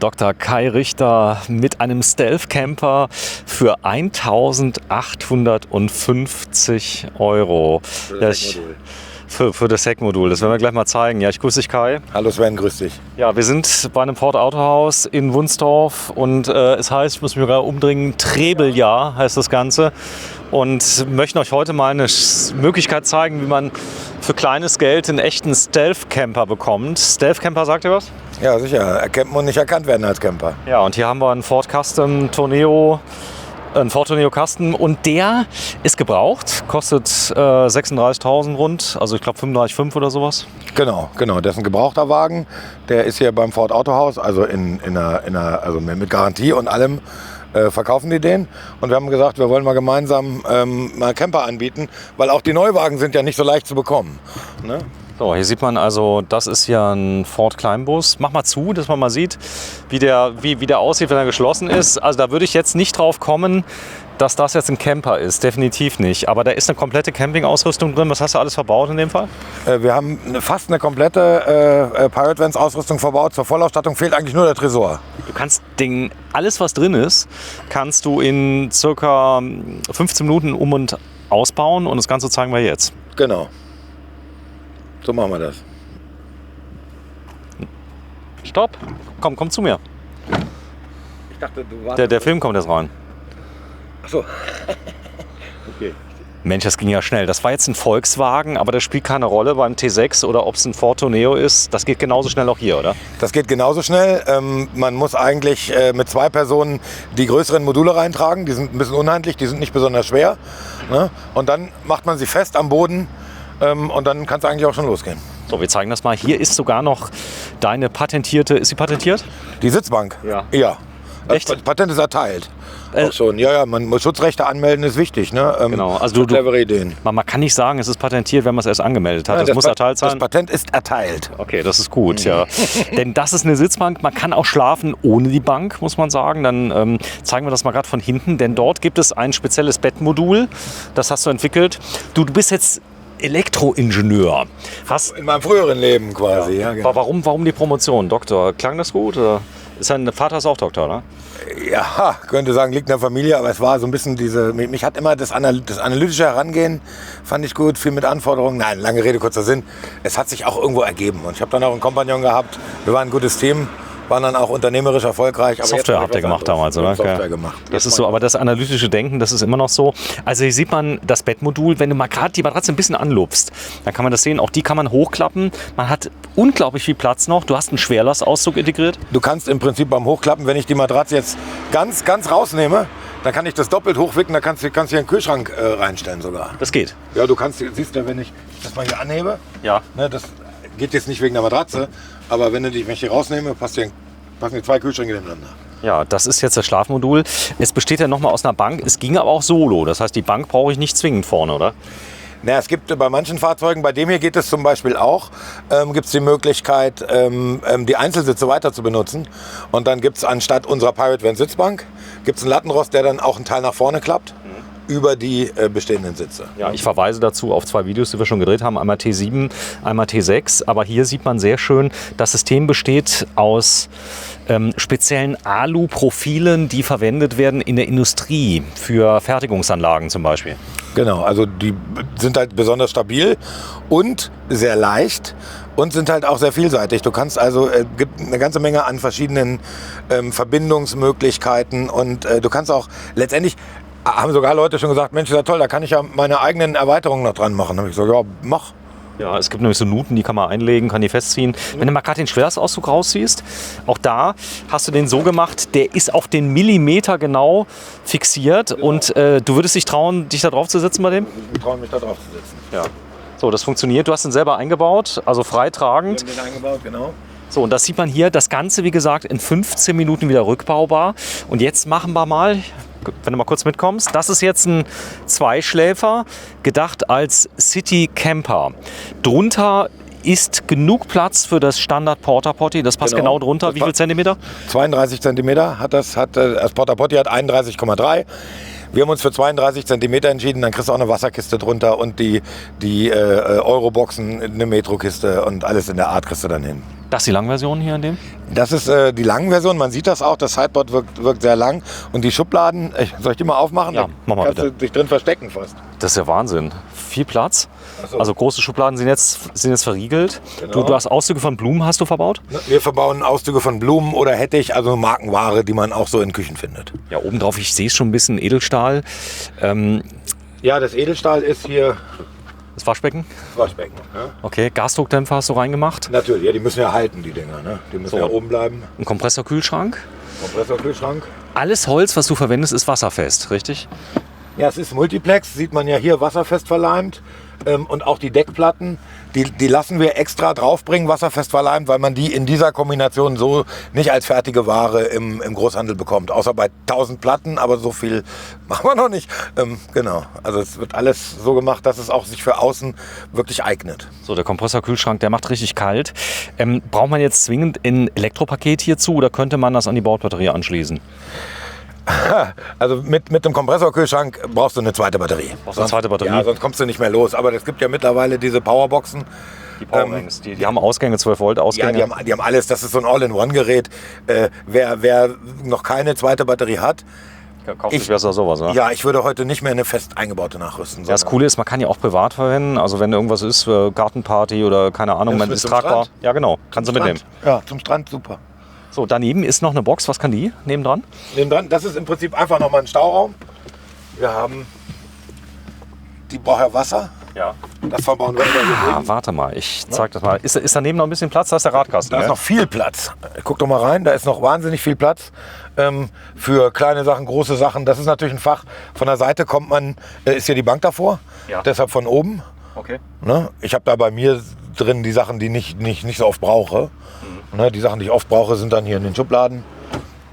Dr. Kai Richter mit einem Stealth-Camper für 1.850 €. Für das Heckmodul. Das werden wir gleich mal zeigen. Ja, ich grüße dich, Kai. Hallo Sven, grüß dich. Ja, wir sind bei einem Ford Autohaus in Wunstorf und es heißt, ich muss mich gerade umdringen, Trebeljahr heißt das Ganze. Und möchten euch heute mal eine Möglichkeit zeigen, wie man für kleines Geld einen echten Stealth-Camper bekommt. Stealth-Camper, sagt ihr was? Ja, sicher. Erkennen und nicht erkannt werden als Camper. Ja, und hier haben wir einen Ford Custom Tourneo. Ein Ford Tourneo Custom und der ist gebraucht, kostet 36.000 rund, also ich glaube 35,5 oder sowas. Genau, das ist ein gebrauchter Wagen. Der ist hier beim Ford Autohaus, also also mit Garantie und allem verkaufen die den. Und wir haben gesagt, wir wollen mal gemeinsam mal Camper anbieten, weil auch die Neuwagen sind ja nicht so leicht zu bekommen. Ne? So, hier sieht man also, das ist hier ein Ford Kleinbus. Mach mal zu, dass man mal sieht, wie der aussieht, wenn er geschlossen ist. Also da würde ich jetzt nicht drauf kommen, dass das jetzt ein Camper ist. Definitiv nicht. Aber da ist eine komplette Campingausrüstung drin. Was hast du alles verbaut in dem Fall? Wir haben fast eine komplette Pirate Vans Ausrüstung verbaut. Zur Vollausstattung fehlt eigentlich nur der Tresor. Du kannst alles, was drin ist, kannst du in circa 15 Minuten um- und ausbauen. Und das Ganze zeigen wir jetzt. Genau. So machen wir das. Stopp! Komm zu mir. Ich dachte, du warst... Der Film kommt jetzt rein. Achso. Okay. Mensch, das ging ja schnell. Das war jetzt ein Volkswagen, aber das spielt keine Rolle beim T6 oder ob es ein Ford Tourneo ist. Das geht genauso schnell auch hier, oder? Das geht genauso schnell. Man muss eigentlich mit 2 Personen die größeren Module reintragen. Die sind ein bisschen unhandlich, die sind nicht besonders schwer. Ne? Und dann macht man sie fest am Boden. Und dann kann es eigentlich auch schon losgehen. So, wir zeigen das mal. Hier ist sogar noch deine patentierte, ist sie patentiert? Die Sitzbank? Ja. Echt? Das Patent ist erteilt. Auch schon. Ja, man muss Schutzrechte anmelden, ist wichtig. Ne? Genau. Also clevere Ideen. Man kann nicht sagen, es ist patentiert, wenn man es erst angemeldet hat. Ja, das muss erteilt sein. Das Patent ist erteilt. Okay, das ist gut, ja. Denn das ist eine Sitzbank. Man kann auch schlafen ohne die Bank, muss man sagen. Dann zeigen wir das mal gerade von hinten. Denn dort gibt es ein spezielles Bettmodul. Das hast du entwickelt. Du bist jetzt Elektroingenieur. In meinem früheren Leben quasi. Ja, genau. Warum die Promotion? Doktor, klang das gut? Oder? Dein Vater ist auch Doktor, oder? Ja, könnte sagen, liegt in der Familie, aber es war so ein bisschen mich hat immer das analytische Herangehen, fand ich gut, viel mit Anforderungen. Nein, lange Rede, kurzer Sinn. Es hat sich auch irgendwo ergeben und ich habe dann auch einen Kompagnon gehabt. Wir waren ein gutes Team. Waren dann auch unternehmerisch erfolgreich. Aber Software habt ihr gemacht damals, oder? Software gemacht. Das ist so, aber das analytische Denken, das ist immer noch so. Also hier sieht man das Bettmodul, wenn du mal gerade die Matratze ein bisschen anlupfst, dann kann man das sehen. Auch die kann man hochklappen. Man hat unglaublich viel Platz noch. Du hast einen Schwerlastauszug integriert. Du kannst im Prinzip beim Hochklappen, wenn ich die Matratze jetzt ganz rausnehme, dann kann ich das doppelt hochwicken, dann kannst du hier einen Kühlschrank reinstellen sogar. Das geht. Ja, siehst du, wenn ich das mal hier anhebe, ja. Ne, das geht jetzt nicht wegen der Matratze, aber wenn ich hier rausnehme, passen die 2 Kühlschränke nebeneinander. Ja, das ist jetzt das Schlafmodul. Es besteht ja nochmal aus einer Bank. Es ging aber auch solo. Das heißt, die Bank brauche ich nicht zwingend vorne, oder? Na, es gibt bei manchen Fahrzeugen, bei dem hier geht es zum Beispiel auch, gibt es die Möglichkeit, die Einzelsitze weiter zu benutzen. Und dann gibt es anstatt unserer Pirate Van Sitzbank, gibt es einen Lattenrost, der dann auch einen Teil nach vorne klappt. Über die bestehenden Sitze. Ja, ich verweise dazu auf 2 Videos, die wir schon gedreht haben. Einmal T7, einmal T6. Aber hier sieht man sehr schön, das System besteht aus speziellen Alu-Profilen, die verwendet werden in der Industrie für Fertigungsanlagen zum Beispiel. Genau, also die sind halt besonders stabil und sehr leicht und sind halt auch sehr vielseitig. Du kannst also, gibt eine ganze Menge an verschiedenen Verbindungsmöglichkeiten und du kannst auch letztendlich, haben sogar Leute schon gesagt, Mensch, ist ja toll, da kann ich ja meine eigenen Erweiterungen noch dran machen. Da habe ich so, ja, mach. Ja, es gibt nämlich so Nuten, die kann man einlegen, kann die festziehen. Wenn du mal gerade den Schwerlastauszug rausziehst, auch da hast du den so gemacht, der ist auf den Millimeter genau fixiert. Genau. Und du würdest dich trauen, dich da drauf zu setzen bei dem? Ich traue mich da drauf zu sitzen. Ja. So, das funktioniert. Du hast den selber eingebaut, also freitragend. Wir haben den eingebaut, genau. So, und das sieht man hier, das Ganze, wie gesagt, in 15 Minuten wieder rückbaubar. Und jetzt machen wir mal, wenn du mal kurz mitkommst, das ist jetzt ein Zweischläfer, gedacht als City Camper. Drunter ist genug Platz für das Standard Porta Potty. Das passt genau drunter. Wie viel Zentimeter? 32 Zentimeter hat das Porta Potty hat 31,3. Wir haben uns für 32 Zentimeter entschieden, dann kriegst du auch eine Wasserkiste drunter und die Euroboxen, eine Metrokiste und alles in der Art kriegst du dann hin. Das ist die Langversion hier in dem? Das ist die Langversion, man sieht das auch, das Sideboard wirkt sehr lang und die Schubladen, soll ich die mal aufmachen? Ja, mach mal kannst bitte. du dich drin verstecken fast. Das ist ja Wahnsinn. Viel Platz. Ach so. Also große Schubladen sind jetzt verriegelt. Genau. Du hast Auszüge von Blumen, hast du verbaut? Wir verbauen Auszüge von Blumen oder Hettich, also Markenware, die man auch so in Küchen findet. Ja, obendrauf, ich sehe schon ein bisschen Edelstahl. Ja, das Edelstahl ist hier Das Waschbecken? das Waschbecken. Ja? Okay, Gasdruckdämpfer hast du reingemacht. Natürlich, ja, die müssen ja halten, die Dinger. Ne? Die müssen So. ja oben bleiben. Ein Kompressorkühlschrank. Kompressorkühlschrank. Alles Holz, was du verwendest, ist wasserfest, richtig? Ja, es ist Multiplex, sieht man ja hier wasserfest verleimt. Und auch die Deckplatten, die lassen wir extra draufbringen, wasserfest verleimt, weil man die in dieser Kombination so nicht als fertige Ware im Großhandel bekommt. Außer bei 1000 Platten, aber so viel machen wir noch nicht. Genau, also es wird alles so gemacht, dass es auch sich für außen wirklich eignet. So, der Kompressorkühlschrank, der macht richtig kalt. Braucht man jetzt zwingend ein Elektropaket hierzu oder könnte man das an die Bordbatterie anschließen? Also mit dem Kompressorkühlschrank brauchst du eine zweite Batterie. Brauchst du eine zweite Batterie? Ja, sonst kommst du nicht mehr los. Aber es gibt ja mittlerweile diese Powerboxen. Die Powerbanks, die haben Ausgänge, 12 Volt Ja, Ausgänge. die haben alles. Das ist so ein All-in-One-Gerät. Wer noch keine zweite Batterie hat, Kauft sich besser sowas, ja? ja, ich würde heute nicht mehr eine fest eingebaute nachrüsten. Ja, das Coole ist, man kann ja auch privat verwenden. Also wenn irgendwas ist für Gartenparty oder keine Ahnung, Ja, man das ist zum tragbar. Strand. Ja, genau, kannst du mitnehmen. Ja, zum Strand super. So, daneben ist noch eine Box. Was kann die nebendran? Nebendran, das ist im Prinzip einfach nochmal ein Stauraum. Wir haben, die braucht ja Wasser. Ja. Das verbauen wir Ah, warte mal, ich zeig das mal. Ist daneben noch ein bisschen Platz? Da ist der Radkasten. Da ist gell? noch viel Platz. Guck doch mal rein, da ist noch wahnsinnig viel Platz für kleine Sachen, große Sachen. Das ist natürlich ein Fach. Von der Seite kommt man, ist hier die Bank davor, Ja. deshalb von oben. Okay. Ne? Ich habe da bei mir drin die Sachen, die nicht so oft brauche. Ne? Die Sachen, die ich oft brauche, sind dann hier in den Schubladen.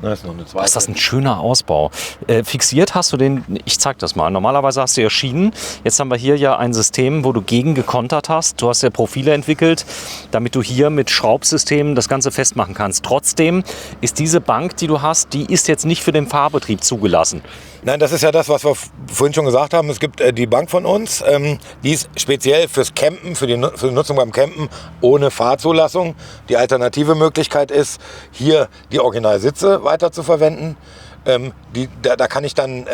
Da ist noch eine zweite. Ist das ein schöner Ausbau. Fixiert hast du den, ich zeig das mal. Normalerweise hast du ja Schienen. Jetzt haben wir hier ja ein System, wo du gegen gekontert hast. Du hast ja Profile entwickelt, damit du hier mit Schraubsystemen das Ganze festmachen kannst. Trotzdem ist diese Bank, die du hast, die ist jetzt nicht für den Fahrbetrieb zugelassen. Nein, das ist ja das, was wir vorhin schon gesagt haben. Es gibt die Bank von uns, die ist speziell fürs Campen, für die Nutzung beim Campen ohne Fahrzulassung. Die alternative Möglichkeit ist, hier die Originalsitze weiter zu verwenden. Da kann ich dann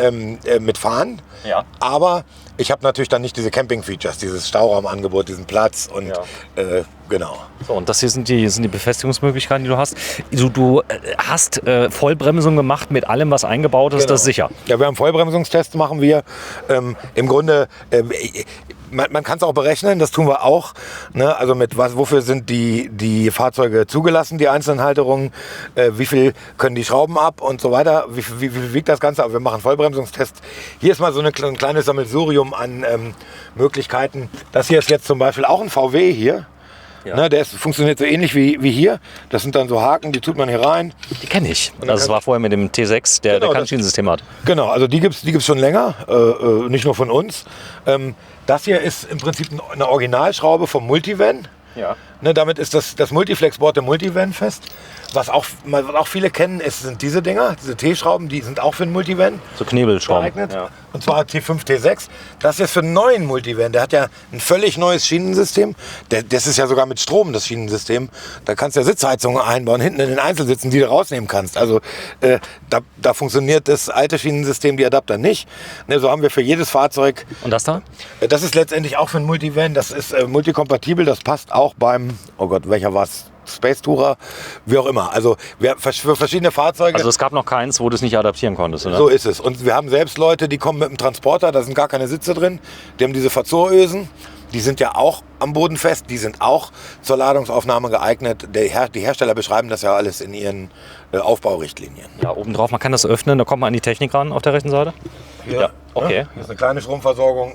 mitfahren. Ja. Aber ich habe natürlich dann nicht diese Camping-Features, dieses Stauraumangebot, diesen Platz und Ja. genau. So, und das hier sind die Befestigungsmöglichkeiten, die du hast. Du hast Vollbremsung gemacht mit allem, was eingebaut ist, das ist sicher. Ja, wir haben Vollbremsungstests, machen wir. Im Grunde, man kann es auch berechnen, das tun wir auch. Ne? Also wofür sind die Fahrzeuge zugelassen, die einzelnen Halterungen, wie viel können die Schrauben ab und so weiter, wie viel wiegt das Ganze, aber wir machen Vollbremsungstests. Hier ist mal so ein kleines Sammelsurium an Möglichkeiten. Das hier ist jetzt zum Beispiel auch ein VW hier. Ja. Ne, funktioniert so ähnlich wie hier. Das sind dann so Haken, die tut man hier rein. Die kenne ich. dann Also es war vorher mit dem T6, der Genau, kein das- Schienensystem hat. Genau, also die gibt's schon länger, nicht nur von uns. Das hier ist im Prinzip eine Originalschraube vom Multivan. Ja. Ne, damit ist das Multiflex-Board im Multivan fest. Was auch viele kennen, sind diese Dinger, diese T-Schrauben, die sind auch für den Multivan So Knebelschrauben. geeignet. Ja. Und zwar T5, T6. Das ist jetzt für einen neuen Multivan. Der hat ja ein völlig neues Schienensystem. Das ist ja sogar mit Strom, das Schienensystem. Da kannst du ja Sitzheizungen einbauen, hinten in den Einzelsitzen, die du rausnehmen kannst. Also da funktioniert das alte Schienensystem, die Adapter nicht. Ne, so haben wir für jedes Fahrzeug. Und das da? Das ist letztendlich auch für einen Multivan. Das ist multikompatibel. Das passt auch beim, oh Gott, welcher war es? Space Tourer, wie auch immer. Also für verschiedene Fahrzeuge. Also es gab noch keins, wo du es nicht adaptieren konntest, oder? So ist es. Und wir haben selbst Leute, die kommen mit dem Transporter, da sind gar keine Sitze drin. Die haben diese Verzurösen. Die sind ja auch am Boden fest. Die sind auch zur Ladungsaufnahme geeignet. Die Hersteller beschreiben das ja alles in ihren Aufbaurichtlinien. Ja, obendrauf, man kann das öffnen, da kommt man an die Technik ran auf der rechten Seite. Hier, Ja, okay. Ne? Hier ist eine kleine Stromversorgung.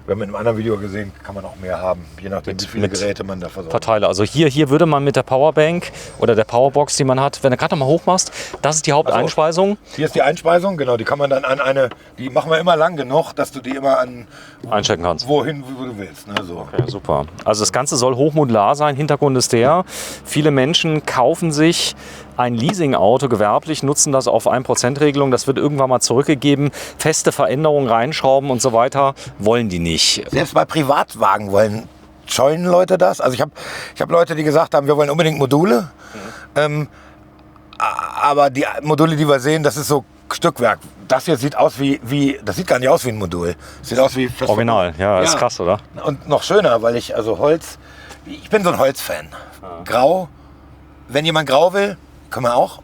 Wir haben in einem anderen Video gesehen, kann man auch mehr haben, je nachdem, wie viele mit Geräte man da versorgt. Verteiler. Also hier würde man mit der Powerbank oder der Powerbox, die man hat, wenn du gerade noch mal hoch machst, das ist die Haupteinspeisung. Hier ist die Einspeisung, genau, die kann man dann die machen wir immer lang genug, dass du die immer an Einstecken kannst. wohin, wo du willst. Ne? So. Ja, super. Also das Ganze soll hochmodular sein. Hintergrund ist der, viele Menschen kaufen sich ein Leasingauto gewerblich, nutzen das auf 1%-Regelung. Das wird irgendwann mal zurückgegeben. Feste Veränderungen reinschrauben und so weiter wollen die nicht. Selbst bei Privatwagen wollen scheuen Leute das. Also ich hab Leute, die gesagt haben, wir wollen unbedingt Module. Aber die Module, die wir sehen, das ist so Stückwerk. Das hier sieht aus das sieht gar nicht aus wie ein Modul. Das sieht aus wie Original, ja, ist krass, oder? Und noch schöner, weil ich bin so ein Holzfan. Grau, wenn jemand grau will, können wir auch.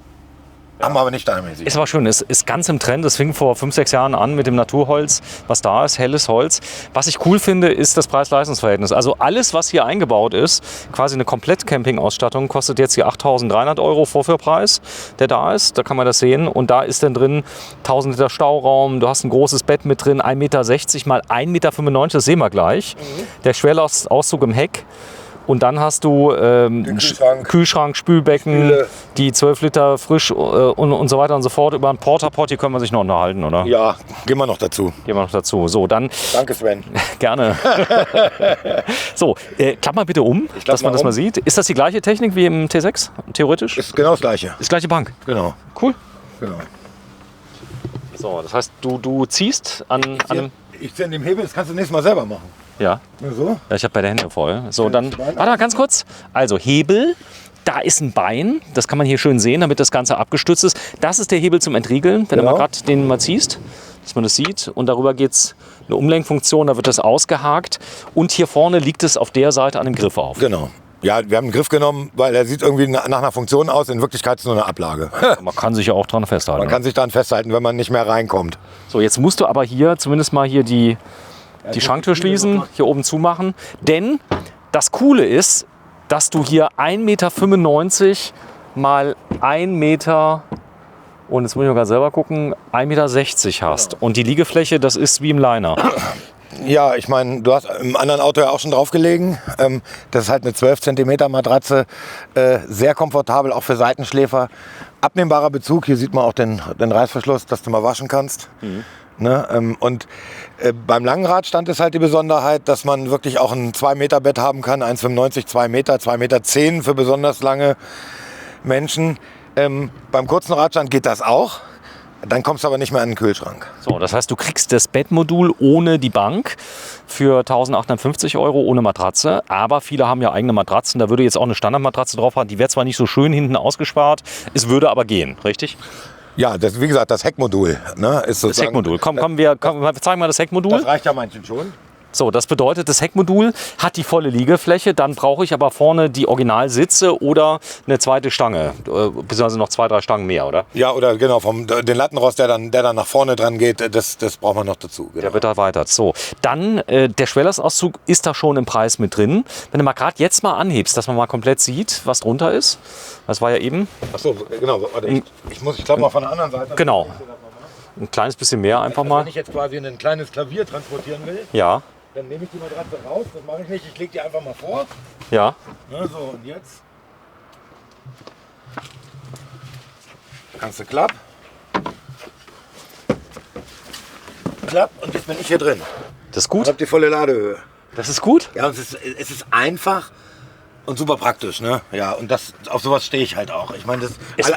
Haben wir aber nicht standardmäßig. Ist aber schön, ist ganz im Trend. Das fing vor 5, 6 Jahren an mit dem Naturholz, was da ist, helles Holz. Was ich cool finde, ist das Preis-Leistungs-Verhältnis. Also alles, was hier eingebaut ist, quasi eine Komplett-Camping-Ausstattung, kostet jetzt hier 8.300 € Vorführpreis, der da ist. Da kann man das sehen. Und da ist dann drin 1000 Liter Stauraum, du hast ein großes Bett mit drin, 1,60 Meter mal 1,95 Meter, das sehen wir gleich. Der Schwerlastauszug im Heck. Und dann hast du Kühlschrank, Spülbecken, Spüle, die 12 Liter frisch und so weiter und so fort. Über einen Porta-Potty können wir sich noch unterhalten, oder? Ja, gehen wir noch dazu. So, dann. Danke, Sven. Gerne. So, klapp mal bitte dass man das mal sieht. Ist das die gleiche Technik wie im T6, theoretisch? Ist genau das gleiche. Ist gleiche Bank? Genau. Cool. Genau. So, das heißt, du ziehst an einem... Ich ziehe an dem Hebel, das kannst du nächstes Mal selber machen. Ja. Ja, so? Ja, ich habe beide Hände voll. So, dann, warte mal ganz kurz. Also Hebel, da ist ein Bein, das kann man hier schön sehen, damit das Ganze abgestützt ist. Das ist der Hebel zum Entriegeln, wenn du mal gerade den mal ziehst, dass man das sieht. Und darüber geht es eine Umlenkfunktion, da wird das ausgehakt. Und hier vorne liegt es auf der Seite an dem Griff auf. Genau. Ja, wir haben einen Griff genommen, weil er sieht irgendwie nach einer Funktion aus. In Wirklichkeit ist es nur eine Ablage. Man kann sich ja auch dran festhalten. Man kann sich daran festhalten, wenn man nicht mehr reinkommt. So, jetzt musst du aber hier zumindest mal hier die Schranktür schließen, hier oben zumachen. Denn das Coole ist, dass du hier 1,95 Meter mal 1 Meter, und jetzt muss ich mal selber gucken, 1,60 Meter hast. Und die Liegefläche, das ist wie im Liner. Ja, ich meine, du hast im anderen Auto ja auch schon drauf gelegen. Das ist halt eine 12 cm Matratze, sehr komfortabel, auch für Seitenschläfer. Abnehmbarer Bezug, hier sieht man auch den Reißverschluss, dass du mal waschen kannst. Ne? Und beim Langenradstand ist halt die Besonderheit, dass man wirklich auch ein 2-Meter-Bett haben kann, 1,95, 2 Meter, 2,10 Meter für besonders lange Menschen. Beim kurzen Radstand geht das auch. Dann kommst du aber nicht mehr an den Kühlschrank. So, das heißt, du kriegst das Bettmodul ohne die Bank für 1.850 € ohne Matratze. Aber viele haben ja eigene Matratzen. Da würde jetzt auch eine Standardmatratze drauf haben. Die wäre zwar nicht so schön hinten ausgespart, es würde aber gehen, richtig? Ja, wie gesagt, das Heckmodul. Ne, ist das Heckmodul. Komm, wir zeigen mal das Heckmodul. Das reicht ja manchen schon. So, das bedeutet, das Heckmodul hat die volle Liegefläche, dann brauche ich aber vorne die Originalsitze oder eine zweite Stange, beziehungsweise noch 2, 3 Stangen mehr, oder? Ja, oder genau, den Lattenrost, der dann nach vorne dran geht, das braucht man noch dazu. Genau. Der wird erweitert. So, dann der Schwerlastauszug ist da schon im Preis mit drin. Wenn du mal gerade jetzt mal anhebst, dass man mal komplett sieht, was drunter ist. Das war ja eben. Achso, genau. Warte, ich glaube mal von der anderen Seite. Genau. Ein kleines bisschen mehr einfach mal. Wenn ich jetzt quasi ein kleines Klavier transportieren will. Ja. Dann nehme ich die Matratze raus, das mache ich nicht, ich lege die einfach mal vor. Ja. Na, so, und jetzt kannst du klapp. Und jetzt bin ich hier drin. Das ist gut. Ich habe die volle Ladehöhe. Das ist gut? Ja, und es ist einfach und super praktisch, ne? Ja, und auf sowas stehe ich halt auch. Ich meine,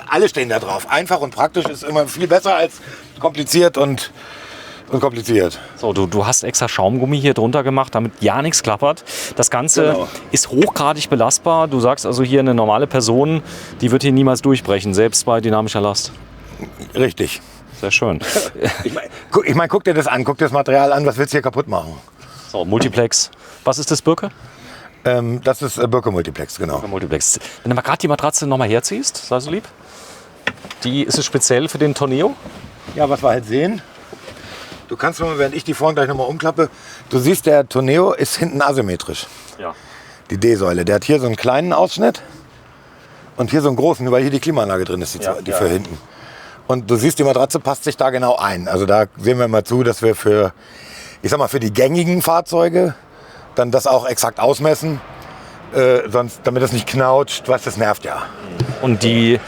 alle stehen da drauf. Einfach und praktisch ist immer viel besser als kompliziert und kompliziert. So, du hast extra Schaumgummi hier drunter gemacht, damit ja nichts klappert. Das Ganze ist hochgradig belastbar. Du sagst also hier, eine normale Person, die wird hier niemals durchbrechen, selbst bei dynamischer Last. Richtig. Sehr schön. Ich meine, guck dir das an, guck dir das Material an, was willst du hier kaputt machen? So, Multiplex. Was ist das, Birke? Das ist Birke Multiplex, genau. Birke Multiplex. Wenn du mal gerade die Matratze nochmal herziehst, sei so lieb. Die ist es speziell für den Torneo? Ja, was wir halt sehen. Du kannst mal, während ich die vorne gleich nochmal umklappe, du siehst, der Torneo ist hinten asymmetrisch. Ja. Die D-Säule. Der hat hier so einen kleinen Ausschnitt und hier so einen großen, weil hier die Klimaanlage drin ist, die für hinten. Und du siehst, die Matratze passt sich da genau ein. Also da sehen wir mal zu, dass wir für die gängigen Fahrzeuge dann das auch exakt ausmessen, sonst, damit das nicht knautscht, das nervt ja. Und die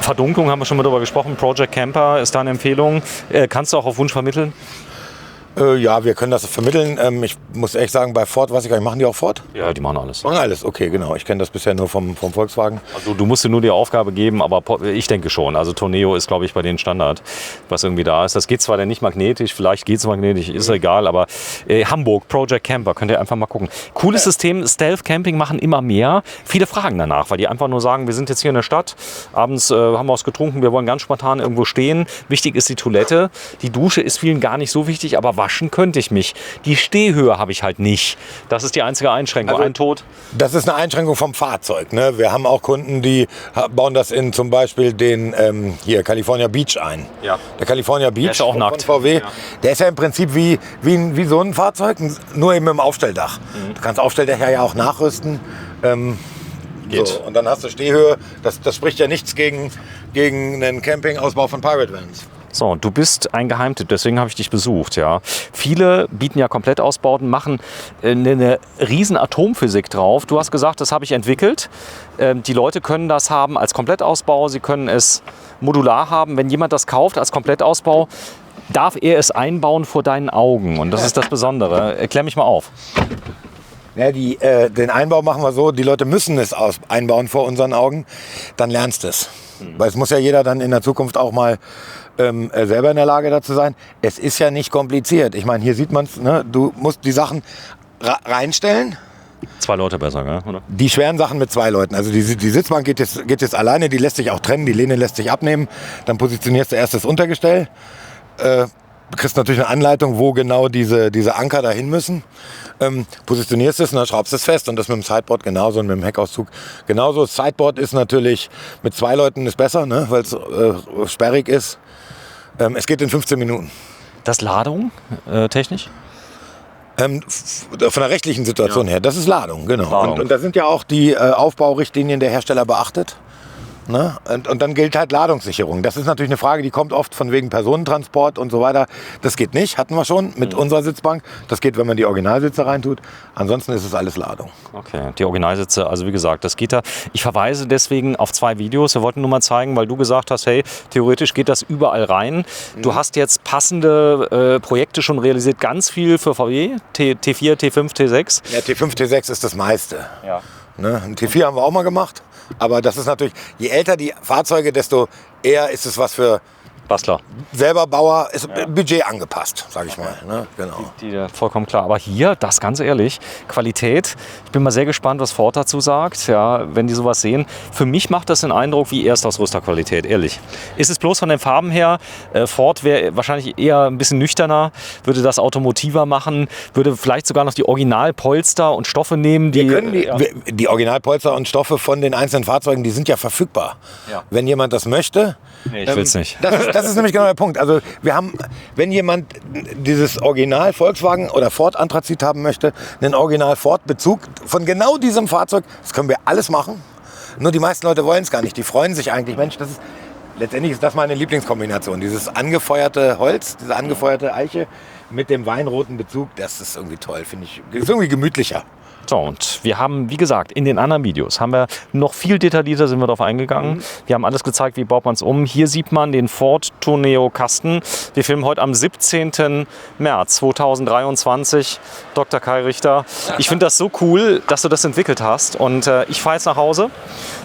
Verdunklung haben wir schon mal darüber gesprochen. Project Camper ist da eine Empfehlung. Kannst du auch auf Wunsch vermitteln? Ja, wir können das vermitteln. Ich muss ehrlich sagen, bei Ford, weiß ich gar nicht, machen die auch Ford? Ja, die machen alles. Machen alles, okay, genau. Ich kenne das bisher nur vom Volkswagen. Also du musst dir nur die Aufgabe geben, aber ich denke schon. Also Tourneo ist, glaube ich, bei denen Standard, was irgendwie da ist. Das geht zwar dann nicht magnetisch, vielleicht geht es magnetisch, ist egal, aber Hamburg, Project Camper, könnt ihr einfach mal gucken. Cooles System, Stealth Camping machen immer mehr. Viele fragen danach, weil die einfach nur sagen, wir sind jetzt hier in der Stadt, abends haben wir was getrunken, wir wollen ganz spontan irgendwo stehen. Wichtig ist die Toilette. Die Dusche ist vielen gar nicht so wichtig, aber waschen könnte ich mich. Die Stehhöhe habe ich halt nicht. Das ist die einzige Einschränkung. Also, ein Tod. Das ist eine Einschränkung vom Fahrzeug. Ne? Wir haben auch Kunden, die bauen das in zum Beispiel den hier California Beach ein. Ja. Der California Beach Der ist auch von nackt. VW, Ja. der ist ja im Prinzip wie so ein Fahrzeug, nur eben mit dem Aufstelldach. Du kannst Aufstelldächer ja auch nachrüsten. Geht. So, und dann hast du Stehhöhe. Das spricht ja nichts gegen einen Campingausbau von Pirate Vans. So, du bist ein Geheimtipp, deswegen habe ich dich besucht. Ja. Viele bieten ja Komplettausbauten, machen eine riesen Atomphysik drauf. Du hast gesagt, das habe ich entwickelt. Die Leute können das haben als Komplettausbau, sie können es modular haben. Wenn jemand das kauft als Komplettausbau, darf er es einbauen vor deinen Augen. Und das ist das Besondere. Erklär mich mal auf. Ja, den Einbau machen wir so, die Leute müssen es einbauen vor unseren Augen, dann lernst du es. Weil es muss ja jeder dann in der Zukunft auch mal selber in der Lage dazu sein. Es ist ja nicht kompliziert. Ich meine, hier sieht man es, ne? Du musst die Sachen reinstellen. 2 Leute besser, gell? Oder? Die schweren Sachen mit 2 Leuten. Also die Sitzbank geht jetzt alleine, die lässt sich auch trennen, die Lehne lässt sich abnehmen. Dann positionierst du erst das Untergestell. Du kriegst natürlich eine Anleitung, wo genau diese Anker dahin müssen. Positionierst es und dann schraubst du es fest. Und das mit dem Sideboard genauso und mit dem Heckauszug genauso. Das Sideboard ist natürlich mit 2 Leuten ist besser, ne? Weil es sperrig ist. Es geht in 15 Minuten. Das Ladung technisch? Von der rechtlichen Situation her, das ist Ladung, genau. Ladung. Und da sind ja auch die Aufbaurichtlinien der Hersteller beachtet. Ne? Und dann gilt halt Ladungssicherung. Das ist natürlich eine Frage, die kommt oft von wegen Personentransport und so weiter. Das geht nicht, hatten wir schon mit unserer Sitzbank. Das geht, wenn man die Originalsitze reintut. Ansonsten ist es alles Ladung. Okay, die Originalsitze, also wie gesagt, das geht da. Ich verweise deswegen auf 2 Videos. Wir wollten nur mal zeigen, weil du gesagt hast, hey, theoretisch geht das überall rein. Du hast jetzt passende Projekte schon realisiert, ganz viel für VW, T4, T5, T6. Ja, T5, T6 ist das meiste. Ja. Ne? Ein T4 haben wir auch mal gemacht. Aber das ist natürlich, je älter die Fahrzeuge, desto eher ist es was für Bastler. selber Bauer, ist Budget angepasst, sage ich mal. Ne? Genau. Vollkommen klar. Aber hier, das ganz ehrlich, Qualität. Ich bin mal sehr gespannt, was Ford dazu sagt, ja, wenn die sowas sehen. Für mich macht das den Eindruck wie Erstausrüsterqualität, ehrlich. Ist es bloß von den Farben her, Ford wäre wahrscheinlich eher ein bisschen nüchterner, würde das automotiver machen, würde vielleicht sogar noch die Originalpolster und Stoffe nehmen. Die Originalpolster und Stoffe von den einzelnen Fahrzeugen, die sind ja verfügbar. Ja. Wenn jemand das möchte. Nee, ich will's nicht. Das ist nämlich genau der Punkt. Also wir haben, wenn jemand dieses Original Volkswagen oder Ford Anthrazit haben möchte, einen Original Ford Bezug von genau diesem Fahrzeug, das können wir alles machen. Nur die meisten Leute wollen es gar nicht. Die freuen sich eigentlich, Mensch, letztendlich ist das meine Lieblingskombination. Dieses angefeuerte Holz, diese angefeuerte Eiche mit dem weinroten Bezug, das ist irgendwie toll, finde ich. Ist irgendwie gemütlicher. So, und wir haben, wie gesagt, in den anderen Videos haben wir noch viel detaillierter sind wir darauf eingegangen. Wir haben alles gezeigt, wie baut man es um. Hier sieht man den Ford Tourneo Kasten. Wir filmen heute am 17. März 2023. Dr. Kai Richter. Ich finde das so cool, dass du das entwickelt hast. Und ich fahre jetzt nach Hause.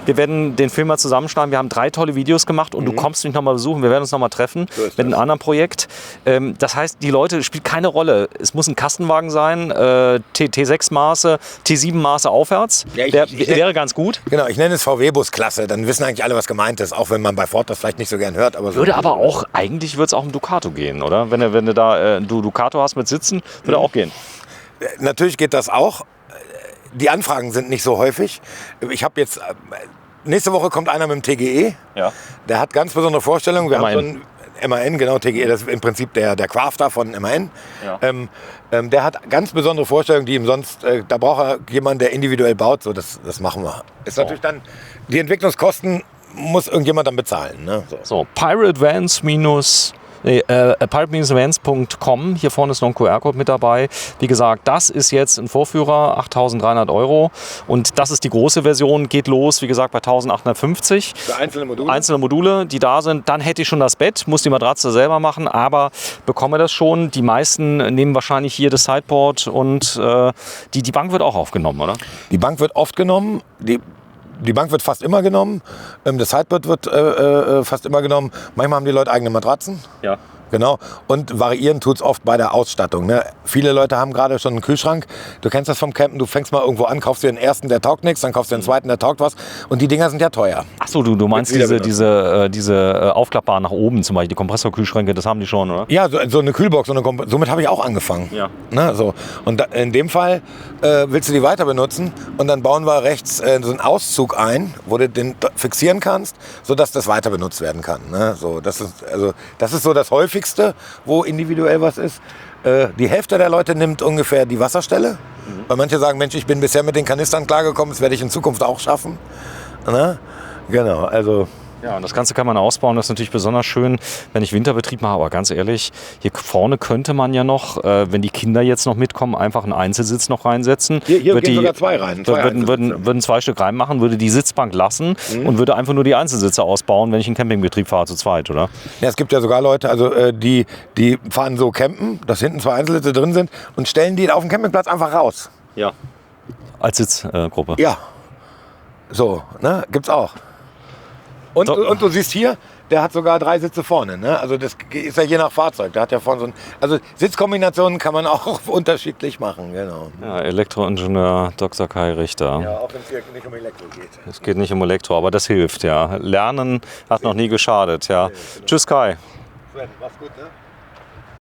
Wir werden den Film mal zusammenschneiden. Wir haben 3 tolle Videos gemacht und du kommst mich nochmal besuchen. Wir werden uns nochmal treffen mit einem anderen Projekt. Das heißt, die Leute spielt keine Rolle. Es muss ein Kastenwagen sein, T6 Maße, T7 Maße aufwärts. Ja, wäre ganz gut. Genau, ich nenne es VW-Bus-Klasse. Dann wissen eigentlich alle, was gemeint ist. Auch wenn man bei Ford das vielleicht nicht so gern hört. Aber so würde aber auch, eigentlich würde es auch um Ducato gehen, oder? Wenn du da Ducato hast mit Sitzen, würde auch gehen. Natürlich geht das auch. Die Anfragen sind nicht so häufig. Ich habe jetzt, nächste Woche kommt einer mit dem TGE. Ja. Der hat ganz besondere Vorstellungen. Wir haben so ein MAN, genau, TGE, das ist im Prinzip der Crafter von MAN. Ja. Der hat ganz besondere Vorstellungen, die ihm sonst, da braucht er jemanden, der individuell baut. So, das machen wir. Ist natürlich dann, die Entwicklungskosten muss irgendjemand dann bezahlen. Ne? So, Pirate Vans Nee, pulp-events.com, hier vorne ist noch ein QR-Code mit dabei. Wie gesagt, das ist jetzt ein Vorführer, 8.300 € und das ist die große Version, geht los, wie gesagt, bei 1.850. Für einzelne Module? Einzelne Module, die da sind. Dann hätte ich schon das Bett, muss die Matratze selber machen, aber bekomme das schon. Die meisten nehmen wahrscheinlich hier das Sideboard und die Bank wird auch aufgenommen, oder? Die Bank wird oft genommen. Die Bank wird fast immer genommen. Das Sideboard wird fast immer genommen. Manchmal haben die Leute eigene Matratzen. Ja. Genau. Und variieren tut es oft bei der Ausstattung. Ne? Viele Leute haben gerade schon einen Kühlschrank. Du kennst das vom Campen. Du fängst mal irgendwo an, kaufst dir den ersten, der taugt nichts, dann kaufst du den zweiten, der taugt was. Und die Dinger sind ja teuer. Achso, du meinst diese aufklappbaren nach oben zum Beispiel, die Kompressorkühlschränke, das haben die schon, oder? Ja, so eine Kühlbox. Somit habe ich auch angefangen. Ja. Ne, so. Und in dem Fall willst du die weiter benutzen. Und dann bauen wir rechts so einen Auszug ein, wo du den fixieren kannst, sodass das weiter benutzt werden kann. Ne? So, das ist so das Häufigste, wo individuell was ist. Die Hälfte der Leute nimmt ungefähr die Wasserstelle. Weil manche sagen, Mensch, ich bin bisher mit den Kanistern klargekommen, das werde ich in Zukunft auch schaffen. Ne? Genau, also... Ja, und das Ganze kann man ausbauen. Das ist natürlich besonders schön, wenn ich Winterbetrieb mache. Aber ganz ehrlich, hier vorne könnte man ja noch, wenn die Kinder jetzt noch mitkommen, einfach einen Einzelsitz noch reinsetzen. Hier gehen sogar zwei rein. Würden 2 Stück reinmachen, würde die Sitzbank lassen und würde einfach nur die Einzelsitze ausbauen, wenn ich einen Campingbetrieb fahre zu zweit, oder? Ja, es gibt ja sogar Leute, also die fahren so campen, dass hinten 2 Einzelsitze drin sind und stellen die auf dem Campingplatz einfach raus. Ja. Als Sitzgruppe. Ja. So, ne? Gibt's auch. Und du siehst hier, der hat sogar 3 Sitze vorne. Ne? Also das ist ja je nach Fahrzeug. Der hat ja vorne so also Sitzkombinationen kann man auch unterschiedlich machen. Genau. Ja, Elektroingenieur Dr. Kai Richter. Ja, auch wenn es hier nicht um Elektro geht. Es geht nicht um Elektro, aber das hilft, ja. Lernen hat noch nie geschadet, ja. Tschüss Kai. Sven, mach's gut, ne?